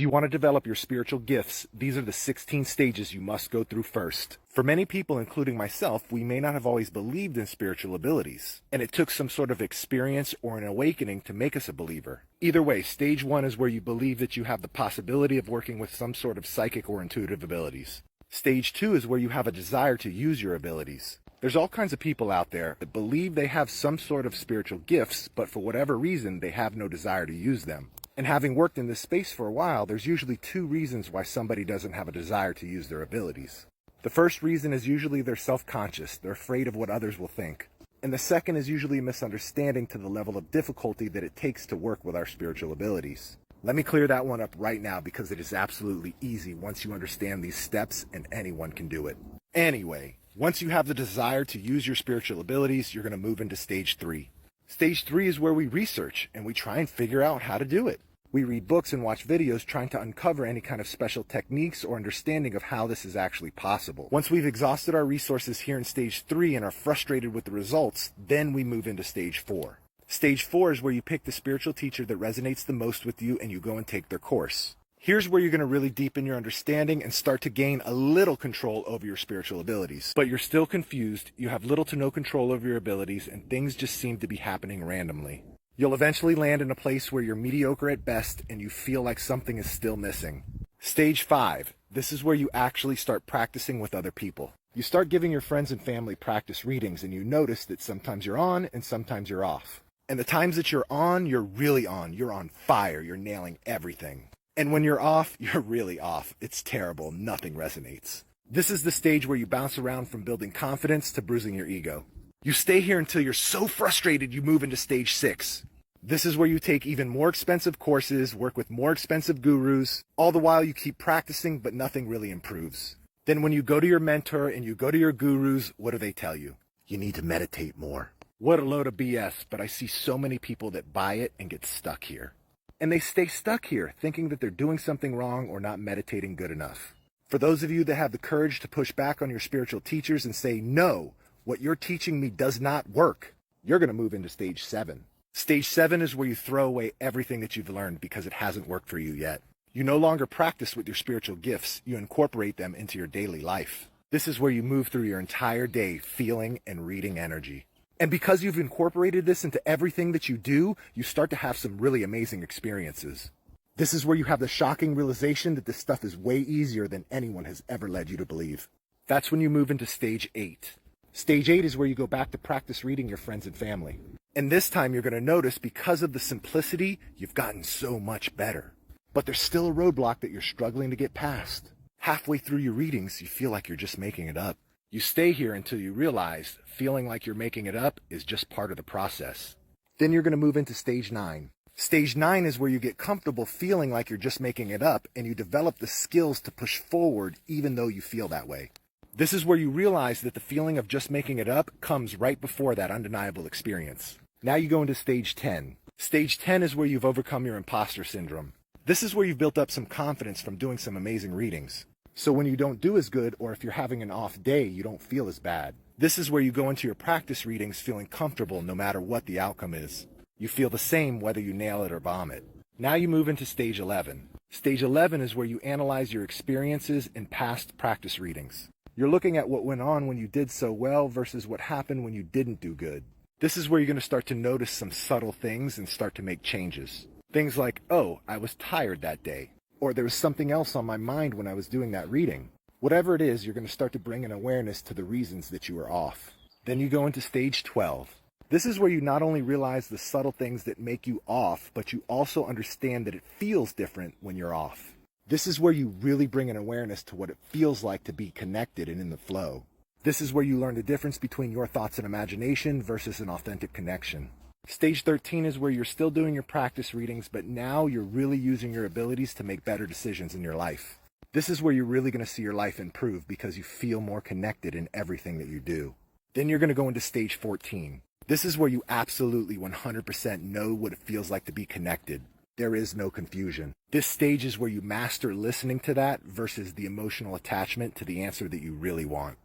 If you want to develop your spiritual gifts, these are the 16 stages you must go through first. For many people, including myself, we may not have always believed in spiritual abilities, and it took some sort of experience or an awakening to make us a believer. Either way, stage 1 is where you believe that you have the possibility of working with some sort of psychic or intuitive abilities. Stage 2 is where you have a desire to use your abilities. There's all kinds of people out there that believe they have some sort of spiritual gifts, but for whatever reason, they have no desire to use them. And having worked in this space for a while, there's usually 2 reasons why somebody doesn't have a desire to use their abilities. The first reason is usually they're self-conscious, they're afraid of what others will think. And the second is usually a misunderstanding to the level of difficulty that it takes to work with our spiritual abilities. Let me clear that one up right now because it is absolutely easy once you understand these steps, and anyone can do it. Anyway, once you have the desire to use your spiritual abilities, you're going to move into stage 3. Stage 3 is where we research and we try and figure out how to do it. We read books and watch videos trying to uncover any kind of special techniques or understanding of how this is actually possible. Once we've exhausted our resources here in stage 3 and are frustrated with the results, then we move into stage 4. Stage 4 is where you pick the spiritual teacher that resonates the most with you and you go and take their course. Here's where you're going to really deepen your understanding and start to gain a little control over your spiritual abilities. But you're still confused, you have little to no control over your abilities, and things just seem to be happening randomly. You'll eventually land in a place where you're mediocre at best and you feel like something is still missing. Stage 5. This is where you actually start practicing with other people. You start giving your friends and family practice readings and you notice that sometimes you're on and sometimes you're off. And the times that you're on, you're really on. You're on fire. You're nailing everything. And when you're off, you're really off. It's terrible. Nothing resonates. This is the stage where you bounce around from building confidence to bruising your ego. You stay here until you're so frustrated you move into stage 6. This is where you take even more expensive courses, work with more expensive gurus. All the while you keep practicing, but nothing really improves. Then when you go to your mentor and you go to your gurus, what do they tell you? You need to meditate more. What a load of BS, but I see so many people that buy it and get stuck here. And they stay stuck here, thinking that they're doing something wrong or not meditating good enough. For those of you that have the courage to push back on your spiritual teachers and say, no, what you're teaching me does not work, you're going to move into stage 7. Stage 7 is where you throw away everything that you've learned because it hasn't worked for you yet. You no longer practice with your spiritual gifts, you incorporate them into your daily life. This is where you move through your entire day feeling and reading energy. And because you've incorporated this into everything that you do, you start to have some really amazing experiences. This is where you have the shocking realization that this stuff is way easier than anyone has ever led you to believe. That's when you move into stage 8. Stage 8 is where you go back to practice reading your friends and family. And this time you're going to notice because of the simplicity, you've gotten so much better. But there's still a roadblock that you're struggling to get past. Halfway through your readings, you feel like you're just making it up. You stay here until you realize feeling like you're making it up is just part of the process. Then you're going to move into stage 9. Stage 9 is where you get comfortable feeling like you're just making it up and you develop the skills to push forward even though you feel that way. This is where you realize that the feeling of just making it up comes right before that undeniable experience. Now you go into stage 10. Stage 10 is where you've overcome your impostor syndrome. This is where you've built up some confidence from doing some amazing readings. So when you don't do as good, or if you're having an off day, you don't feel as bad. This is where you go into your practice readings feeling comfortable no matter what the outcome is. You feel the same whether you nail it or bomb it. Now you move into stage 11. Stage 11 is where you analyze your experiences in past practice readings. You're looking at what went on when you did so well versus what happened when you didn't do good. This is where you're going to start to notice some subtle things and start to make changes. Things like, oh, I was tired that day. Or there was something else on my mind when I was doing that reading. Whatever it is, you're going to start to bring an awareness to the reasons that you were off. Then you go into stage 12. This is where you not only realize the subtle things that make you off, but you also understand that it feels different when you're off. This is where you really bring an awareness to what it feels like to be connected and in the flow. This is where you learn the difference between your thoughts and imagination versus an authentic connection. Stage 13 is where you're still doing your practice readings, but now you're really using your abilities to make better decisions in your life. This is where you're really going to see your life improve because you feel more connected in everything that you do. Then you're going to go into stage 14. This is where you absolutely 100% know what it feels like to be connected. There is no confusion. This stage is where you master listening to that versus the emotional attachment to the answer that you really want.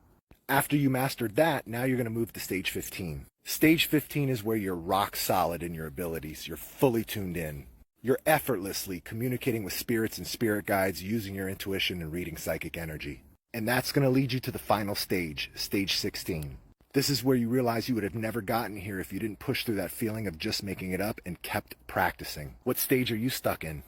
After you mastered that, now you're going to move to stage 15. Stage 15 is where you're rock solid in your abilities. You're fully tuned in. You're effortlessly communicating with spirits and spirit guides using your intuition and reading psychic energy. And that's going to lead you to the final stage, stage 16. This is where you realize you would have never gotten here if you didn't push through that feeling of just making it up and kept practicing. What stage are you stuck in?